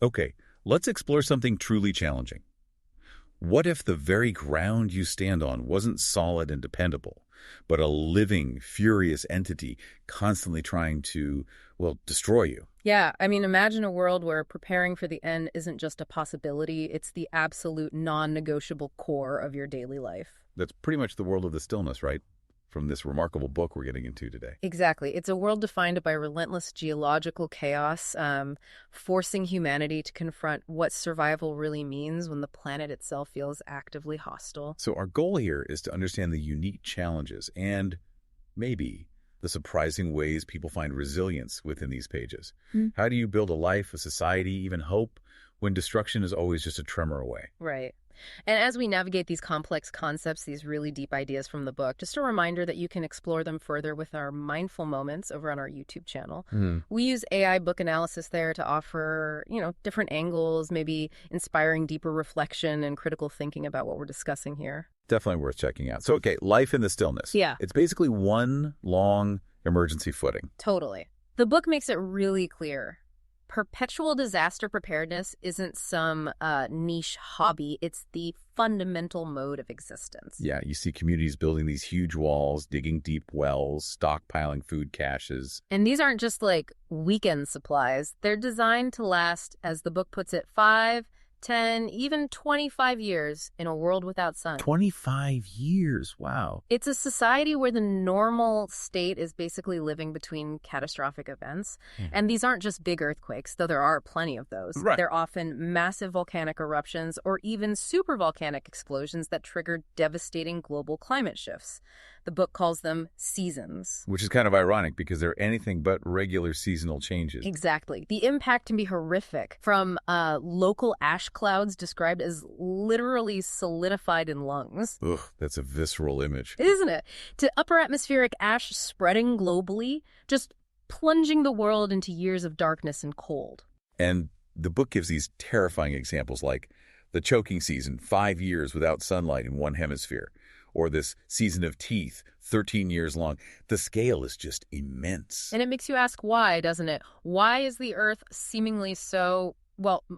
Okay, let's explore something truly challenging. What if the very ground you stand on wasn't solid and dependable, but a living, furious entity constantly trying to, well, destroy you? Yeah, I mean, imagine a world where preparing for the end isn't just a possibility, it's the absolute non-negotiable core of your daily life. That's pretty much the world of the stillness, right? From this remarkable book we're getting into today. Exactly. It's a world defined by relentless geological chaos, forcing humanity to confront what survival really means when the planet itself feels actively hostile. So our goal here is to understand the unique challenges and maybe the surprising ways people find resilience within these pages. How do you build a life, a society, even hope when destruction is always just a tremor away? Right. And as we navigate these complex concepts, these really deep ideas from the book, just a reminder that you can explore them further with our Mindful Moments over on our YouTube channel. We use AI book analysis there to offer, different angles, maybe inspiring deeper reflection and critical thinking about what we're discussing here. Definitely worth checking out. So, okay, life in the stillness. Yeah. It's basically one long emergency footing. Totally. The book makes it really clear. Perpetual disaster preparedness isn't some niche hobby. It's the fundamental mode of existence. Yeah, you see communities building these huge walls, digging deep wells, stockpiling food caches. And these aren't just like weekend supplies. They're designed to last, as the book puts it, 5, 10, even 25 years in a world without sun. 25 years, wow. It's a society where the normal state is basically living between catastrophic events. And these aren't just big earthquakes, though there are plenty of those. Right. They're often massive volcanic eruptions or even supervolcanic explosions that trigger devastating global climate shifts. The book calls them seasons. Which is kind of ironic because they're anything but regular seasonal changes. Exactly. The impact can be horrific, from local ash clouds described as literally solidified in lungs. Ugh, that's a visceral image. Isn't it? To upper atmospheric ash spreading globally, just plunging the world into years of darkness and cold. And the book gives these terrifying examples like the choking season, 5 years without sunlight in one hemisphere, or this season of teeth, 13 years long. The scale is just immense. And it makes you ask why, doesn't it? Why is the Earth seemingly so,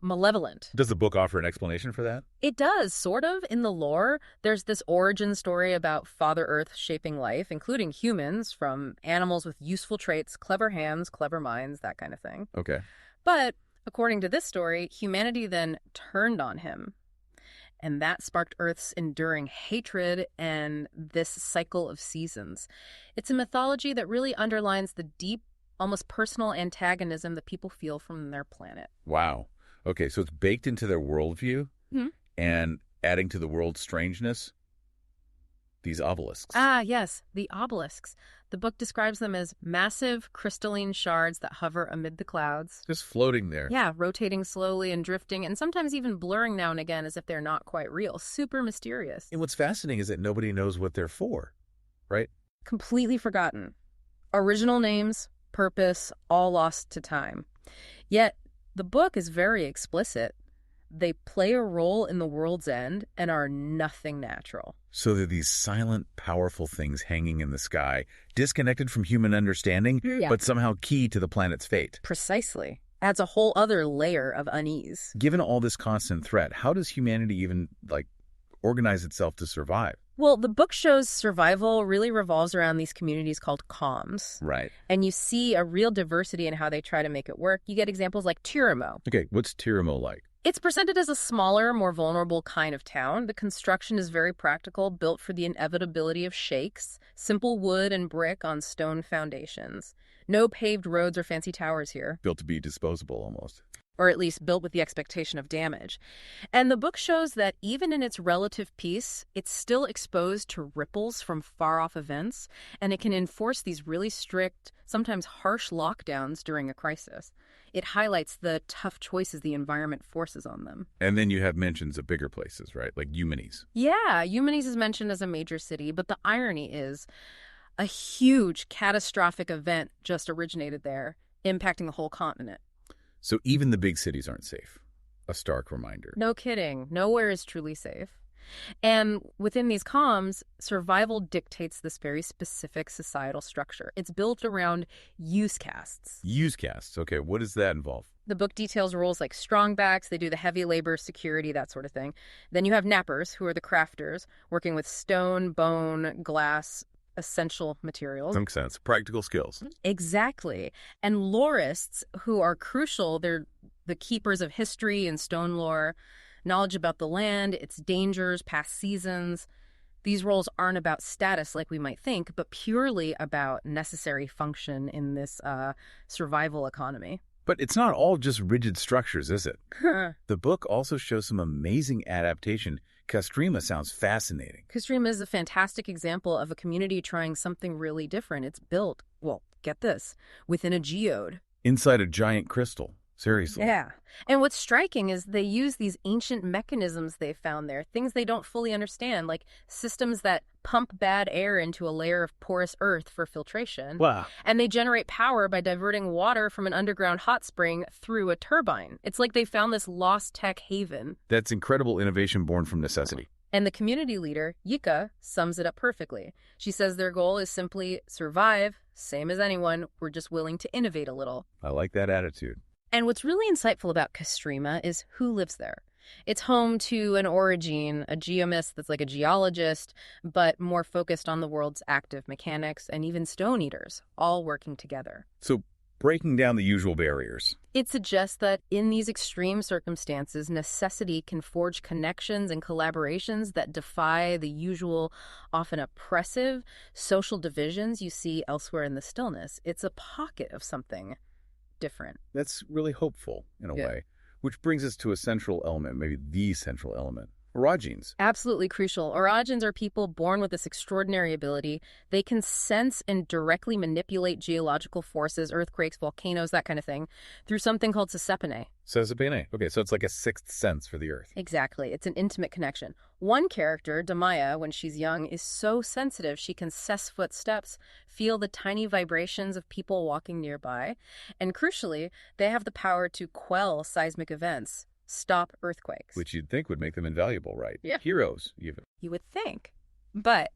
malevolent? Does the book offer an explanation for that? It does, sort of. In the lore, there's this origin story about Father Earth shaping life, including humans, from animals with useful traits, clever hands, clever minds, that kind of thing. Okay. But according to this story, humanity then turned on him. And that sparked Earth's enduring hatred and this cycle of seasons. It's a mythology that really underlines the deep, almost personal antagonism that people feel from their planet. Wow. Okay, so it's baked into their worldview and adding to the world's strangeness, these obelisks. Ah, yes, the obelisks. The book describes them as massive crystalline shards that hover amid the clouds. Just floating there. Yeah, rotating slowly and drifting, and sometimes even blurring now and again as if they're not quite real. Super mysterious. And what's fascinating is that nobody knows what they're for, right? Completely forgotten. Original names, purpose, all lost to time. Yet, the book is very explicit. They play a role in the world's end and are nothing natural. So they're these silent, powerful things hanging in the sky, disconnected from human understanding, but somehow key to the planet's fate. Precisely. Adds a whole other layer of unease. Given all this constant threat, how does humanity even, organize itself to survive? Well, the book shows survival really revolves around these communities called comms. Right. And you see a real diversity in how they try to make it work. You get examples like Tiramo. Okay, what's Tiramo like? It's presented as a smaller, more vulnerable kind of town. The construction is very practical, built for the inevitability of shakes, simple wood and brick on stone foundations. No paved roads or fancy towers here. Built to be disposable, almost. Or at least built with the expectation of damage. And the book shows that even in its relative peace, it's still exposed to ripples from far-off events, and it can enforce these really strict, sometimes harsh lockdowns during a crisis. It highlights the tough choices the environment forces on them. And then you have mentions of bigger places, right? Like Eumenes. Yeah, Eumenes is mentioned as a major city, but the irony is a huge catastrophic event just originated there, impacting the whole continent. So even the big cities aren't safe. A stark reminder. No kidding. Nowhere is truly safe. And within these comms, survival dictates this very specific societal structure. It's built around use castes. Use castes. Okay, what does that involve? The book details roles like strongbacks. They do the heavy labor, security, that sort of thing. Then you have nappers, who are the crafters, working with stone, bone, glass, essential materials. Makes sense. Practical skills. Exactly. And lorists, who are crucial. They're the keepers of history and stone lore, knowledge about the land, its dangers, past seasons. These roles aren't about status like we might think, but purely about necessary function in this survival economy. But it's not all just rigid structures, is it? The book also shows some amazing adaptation. Catastrophe sounds fascinating. Catastrophe is a fantastic example of a community trying something really different. It's built, well, get this, within a geode. Inside a giant crystal. Seriously. Yeah. And what's striking is they use these ancient mechanisms they found there, things they don't fully understand, like systems that pump bad air into a layer of porous earth for filtration. Wow. And they generate power by diverting water from an underground hot spring through a turbine. It's like they found this lost tech haven. That's incredible innovation born from necessity. And the community leader, Yika, sums it up perfectly. She says their goal is simply survive, same as anyone, we're just willing to innovate a little. I like that attitude. And what's really insightful about Catastrophe is who lives there. It's home to an orogene, a geomist that's like a geologist, but more focused on the world's active mechanics, and even stone eaters, all working together. So breaking down the usual barriers. It suggests that in these extreme circumstances, necessity can forge connections and collaborations that defy the usual, often oppressive, social divisions you see elsewhere in the stillness. It's a pocket of something different. That's really hopeful in a way, which brings us to a central element, maybe the central element. Orogenes. Absolutely crucial. Orogenes are people born with this extraordinary ability. They can sense and directly manipulate geological forces, earthquakes, volcanoes, that kind of thing, through something called seismic. Seismic. Okay, so it's like a sixth sense for the earth. Exactly. It's an intimate connection. One character, Damaya, when she's young, is so sensitive she can sense footsteps, feel the tiny vibrations of people walking nearby, and crucially, they have the power to quell seismic events. Stop earthquakes. Which you'd think would make them invaluable, right? Yeah. Heroes, even. You would think. But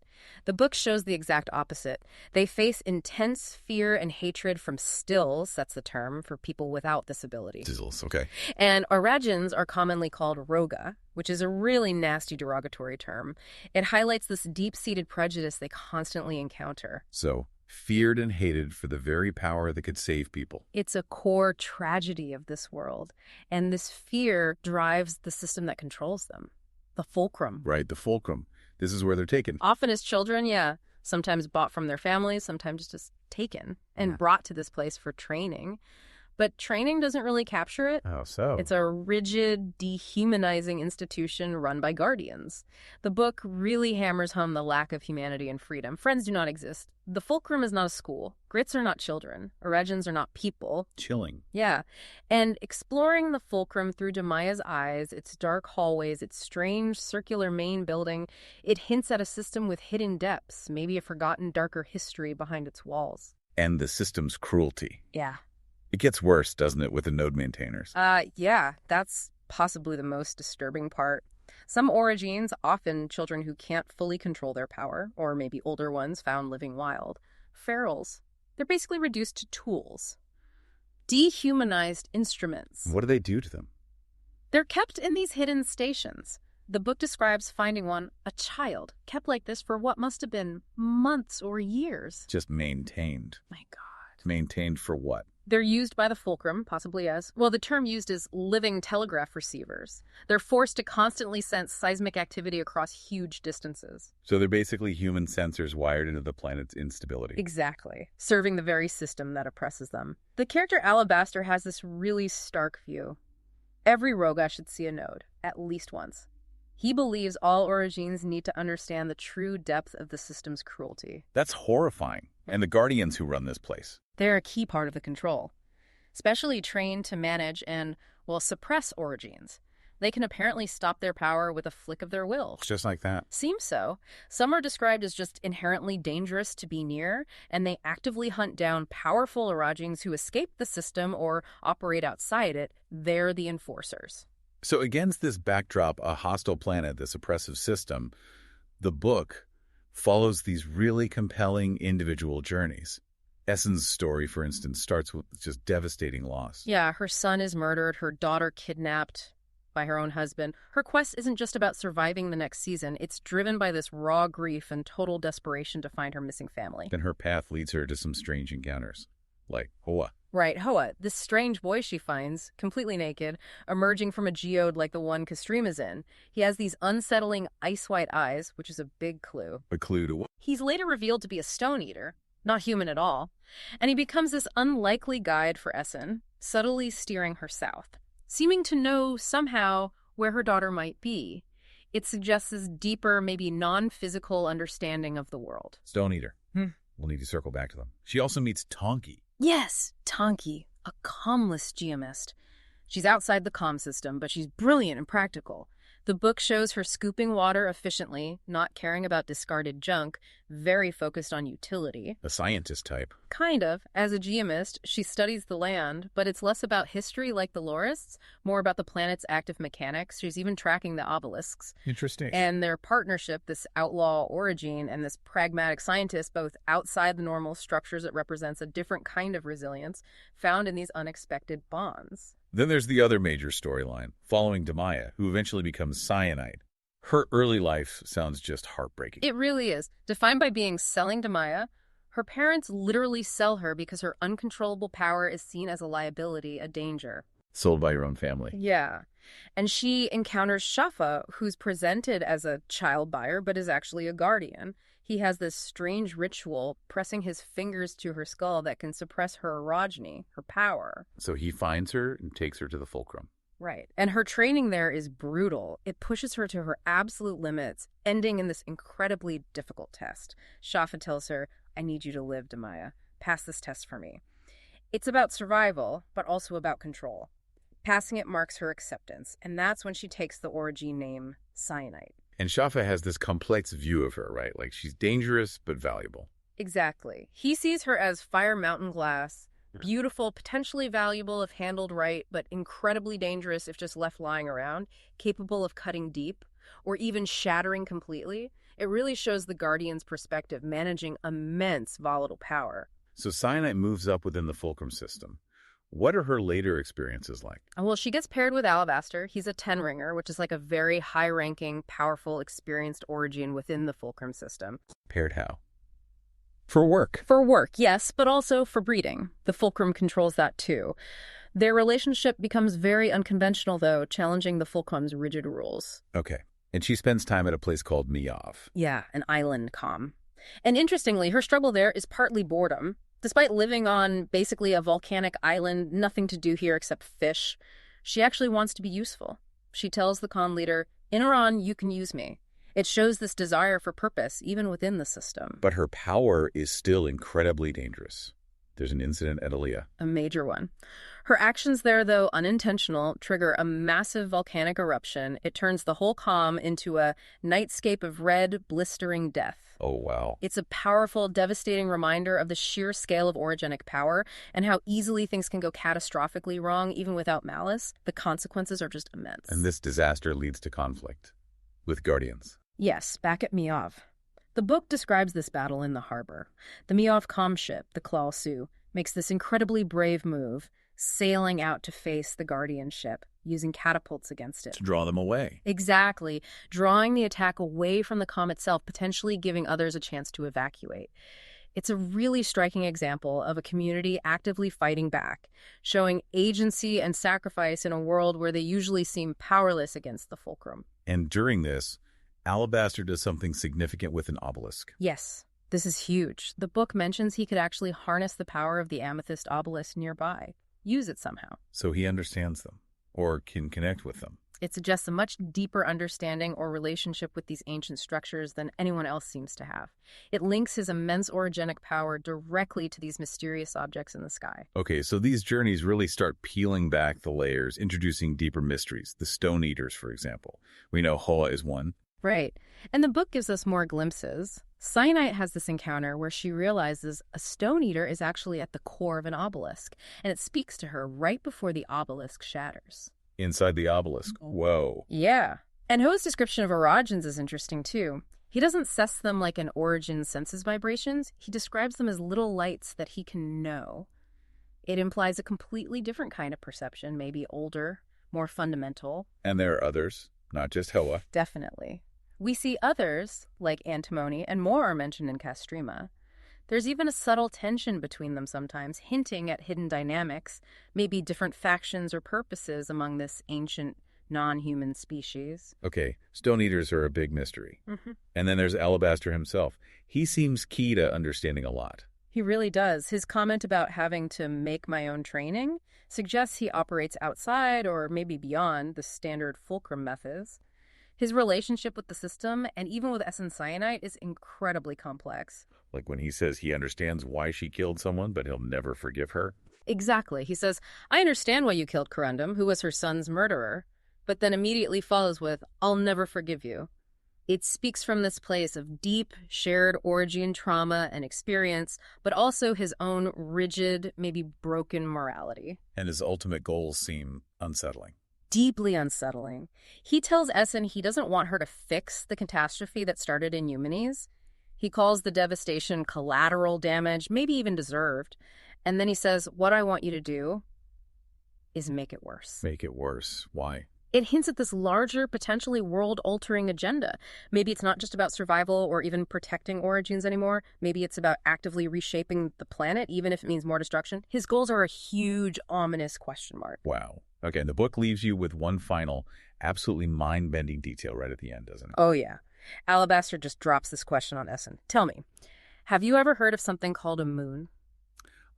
the book shows the exact opposite. They face intense fear and hatred from stills, that's the term, for people without this ability. Sizzles, okay. And orogenes are commonly called roga, which is a really nasty derogatory term. It highlights this deep-seated prejudice they constantly encounter. So, feared and hated for the very power that could save people. It's a core tragedy of this world. And this fear drives the system that controls them. The fulcrum. Right, the fulcrum. This is where they're taken. Often as children, yeah. Sometimes bought from their families, sometimes just taken and brought to this place for training. But training doesn't really capture it. Oh, so? It's a rigid, dehumanizing institution run by guardians. The book really hammers home the lack of humanity and freedom. Friends do not exist. The fulcrum is not a school. Grits are not children. Orogenes are not people. Chilling. Yeah. And exploring the fulcrum through Damaya's eyes, its dark hallways, its strange circular main building, it hints at a system with hidden depths, maybe a forgotten darker history behind its walls. And the system's cruelty. Yeah. It gets worse, doesn't it, with the node maintainers? Yeah, that's possibly the most disturbing part. Some orogenes, often children who can't fully control their power, or maybe older ones found living wild, ferals, they're basically reduced to tools. Dehumanized instruments. What do they do to them? They're kept in these hidden stations. The book describes finding one, a child, kept like this for what must have been months or years. Just maintained. My God. Maintained for what? They're used by the fulcrum, possibly as, well, the term used is living telegraph receivers. They're forced to constantly sense seismic activity across huge distances. So they're basically human sensors wired into the planet's instability. Exactly. Serving the very system that oppresses them. The character Alabaster has this really stark view. Every Roga should see a node, at least once. He believes all orogenes need to understand the true depth of the system's cruelty. That's horrifying. And the guardians who run this place. They're a key part of the control. Specially trained to manage and, well, suppress orogenes. They can apparently stop their power with a flick of their will. Just like that. Seems so. Some are described as just inherently dangerous to be near, and they actively hunt down powerful orogenes who escape the system or operate outside it. They're the enforcers. So against this backdrop, a hostile planet, this oppressive system, the book follows these really compelling individual journeys. Essen's story, for instance, starts with just devastating loss. Yeah, her son is murdered, her daughter kidnapped by her own husband. Her quest isn't just about surviving the next season. It's driven by this raw grief and total desperation to find her missing family. Then her path leads her to some strange encounters, like Hoa. Right, Hoa, this strange boy she finds, completely naked, emerging from a geode like the one Kastreema's in. He has these unsettling ice-white eyes, which is a big clue. A clue to what? He's later revealed to be a stone eater, not human at all, and he becomes this unlikely guide for Essen, subtly steering her south, seeming to know somehow where her daughter might be. It suggests this deeper, maybe non-physical understanding of the world. Stone eater. We'll need to circle back to them. She also meets Tonki. Yes, Tonki, a commless geomist. She's outside the comm system, but she's brilliant and practical. The book shows her scooping water efficiently, not caring about discarded junk, very focused on utility. A scientist type. Kind of. As a geomist, she studies the land, but it's less about history like the lorists, more about the planet's active mechanics. She's even tracking the obelisks. Interesting. And their partnership, this outlaw orogene and this pragmatic scientist, both outside the normal structures, it represents a different kind of resilience found in these unexpected bonds. Then there's the other major storyline, following Demaya, who eventually becomes cyanide. Her early life sounds just heartbreaking. It really is. Defined by being selling Demaya, her parents literally sell her because her uncontrollable power is seen as a liability, a danger. Sold by your own family. Yeah. And she encounters Shafa, who's presented as a child buyer, but is actually a guardian. He has this strange ritual, pressing his fingers to her skull that can suppress her orogeny, her power. So he finds her and takes her to the fulcrum. Right. And her training there is brutal. It pushes her to her absolute limits, ending in this incredibly difficult test. Shafa tells her, I need you to live, Demaya. Pass this test for me. It's about survival, but also about control. Passing it marks her acceptance, and that's when she takes the orogene name Cyanide. And Shafa has this complex view of her, right? Like she's dangerous but valuable. Exactly. He sees her as fire mountain glass, beautiful, potentially valuable if handled right, but incredibly dangerous if just left lying around, capable of cutting deep, or even shattering completely. It really shows the Guardian's perspective, managing immense volatile power. So Cyanide moves up within the fulcrum system. What are her later experiences like? Well, she gets paired with Alabaster. He's a 10-ringer, which is like a very high-ranking, powerful, experienced orogene within the fulcrum system. Paired how? For work. For work, yes, but also for breeding. The fulcrum controls that too. Their relationship becomes very unconventional, though, challenging the fulcrum's rigid rules. Okay. And she spends time at a place called Miav. Yeah, an island comm. And interestingly, her struggle there is partly boredom. Despite living on basically a volcanic island, nothing to do here except fish, she actually wants to be useful. She tells the con leader, in Iran, you can use me. It shows this desire for purpose, even within the system. But her power is still incredibly dangerous. There's an incident at Aliyah. A major one. Her actions there, though unintentional, trigger a massive volcanic eruption. It turns the whole comm into a nightscape of red, blistering death. Oh, wow. It's a powerful, devastating reminder of the sheer scale of orogenic power and how easily things can go catastrophically wrong, even without malice. The consequences are just immense. And this disaster leads to conflict with Guardians. Yes, back at Miav. The book describes this battle in the harbor. The Miav comm ship, the Klal Su, makes this incredibly brave move, sailing out to face the Guardian ship, using catapults against it. To draw them away. Exactly. Drawing the attack away from the comm itself, potentially giving others a chance to evacuate. It's a really striking example of a community actively fighting back, showing agency and sacrifice in a world where they usually seem powerless against the fulcrum. And during this, Alabaster does something significant with an obelisk. Yes, this is huge. The book mentions he could actually harness the power of the amethyst obelisk nearby, use it somehow. So he understands them, or can connect with them. It suggests a much deeper understanding or relationship with these ancient structures than anyone else seems to have. It links his immense orogenic power directly to these mysterious objects in the sky. Okay, so these journeys really start peeling back the layers, introducing deeper mysteries. The Stone Eaters, for example. We know Hoa is one. Right. And the book gives us more glimpses. Cyanide has this encounter where she realizes a stone eater is actually at the core of an obelisk, and it speaks to her right before the obelisk shatters. Inside the obelisk. Whoa. Yeah. And Ho's description of orogenes is interesting, too. He doesn't assess them like an origin senses vibrations. He describes them as little lights that he can know. It implies a completely different kind of perception, maybe older, more fundamental. And there are others, not just Hoa. Definitely. We see others, like antimony, and more are mentioned in Castrema. There's even a subtle tension between them sometimes, hinting at hidden dynamics, maybe different factions or purposes among this ancient non-human species. Okay, Stone Eaters are a big mystery. And then there's Alabaster himself. He seems key to understanding a lot. He really does. His comment about having to make my own training suggests he operates outside or maybe beyond the standard fulcrum methods. His relationship with the system, and even with essence cyanide, is incredibly complex. Like when he says he understands why she killed someone, but he'll never forgive her. Exactly. He says, I understand why you killed Corundum, who was her son's murderer, but then immediately follows with, I'll never forgive you. It speaks from this place of deep, shared origin trauma and experience, but also his own rigid, maybe broken morality. And his ultimate goals seem unsettling. Deeply unsettling. He tells Essen he doesn't want her to fix the catastrophe that started in Eumenes. He calls the devastation collateral damage, maybe even deserved. And then he says, what I want you to do is make it worse. Make it worse. Why? It hints at this larger, potentially world-altering agenda. Maybe it's not just about survival or even protecting orogenes anymore. Maybe it's about actively reshaping the planet, even if it means more destruction. His goals are a huge, ominous question mark. Wow. Okay, and the book leaves you with one final, absolutely mind-bending detail right at the end, doesn't it? Oh, yeah. Alabaster just drops this question on Essen. Tell me, have you ever heard of something called a moon?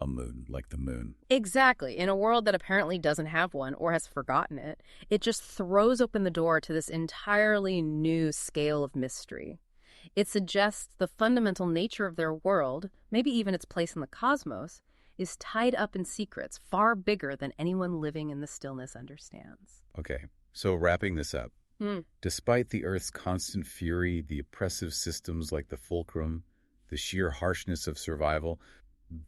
A moon, like the moon. Exactly. In a world that apparently doesn't have one or has forgotten it, it just throws open the door to this entirely new scale of mystery. It suggests the fundamental nature of their world, maybe even its place in the cosmos, is tied up in secrets far bigger than anyone living in the stillness understands. Okay, so wrapping this up. Despite the Earth's constant fury, the oppressive systems like the fulcrum, the sheer harshness of survival,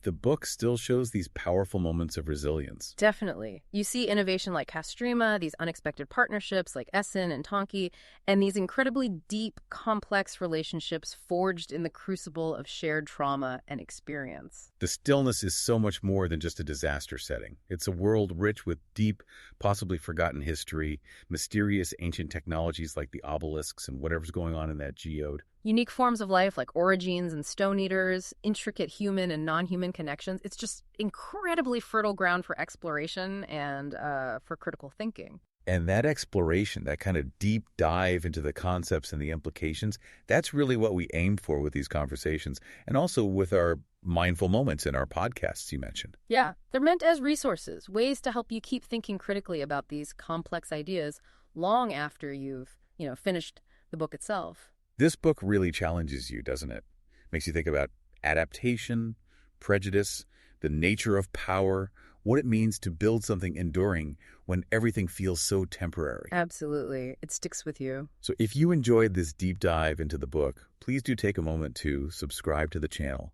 the book still shows these powerful moments of resilience. Definitely. You see innovation like Castrema, these unexpected partnerships like Essen and Tonki, and these incredibly deep, complex relationships forged in the crucible of shared trauma and experience. The stillness is so much more than just a disaster setting. It's a world rich with deep, possibly forgotten history, mysterious ancient technologies like the obelisks and whatever's going on in that geode. Unique forms of life like orogenes and stone eaters, intricate human and non-human connections. It's just incredibly fertile ground for exploration and for critical thinking. And that exploration, that kind of deep dive into the concepts and the implications, that's really what we aim for with these conversations, and also with our mindful moments in our podcasts you mentioned. Yeah, they're meant as resources, ways to help you keep thinking critically about these complex ideas long after you've, finished the book itself. This book really challenges you, doesn't it? Makes you think about adaptation, prejudice, the nature of power, what it means to build something enduring when everything feels so temporary. Absolutely. It sticks with you. So if you enjoyed this deep dive into the book, please do take a moment to subscribe to the channel.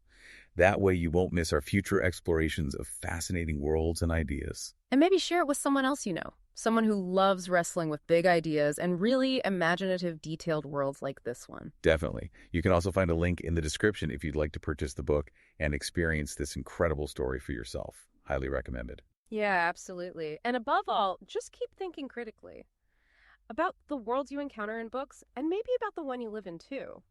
That way you won't miss our future explorations of fascinating worlds and ideas. And maybe share it with someone else you know. Someone who loves wrestling with big ideas and really imaginative, detailed worlds like this one. Definitely. You can also find a link in the description if you'd like to purchase the book and experience this incredible story for yourself. Highly recommended. Yeah, absolutely. And above all, just keep thinking critically about the worlds you encounter in books and maybe about the one you live in too.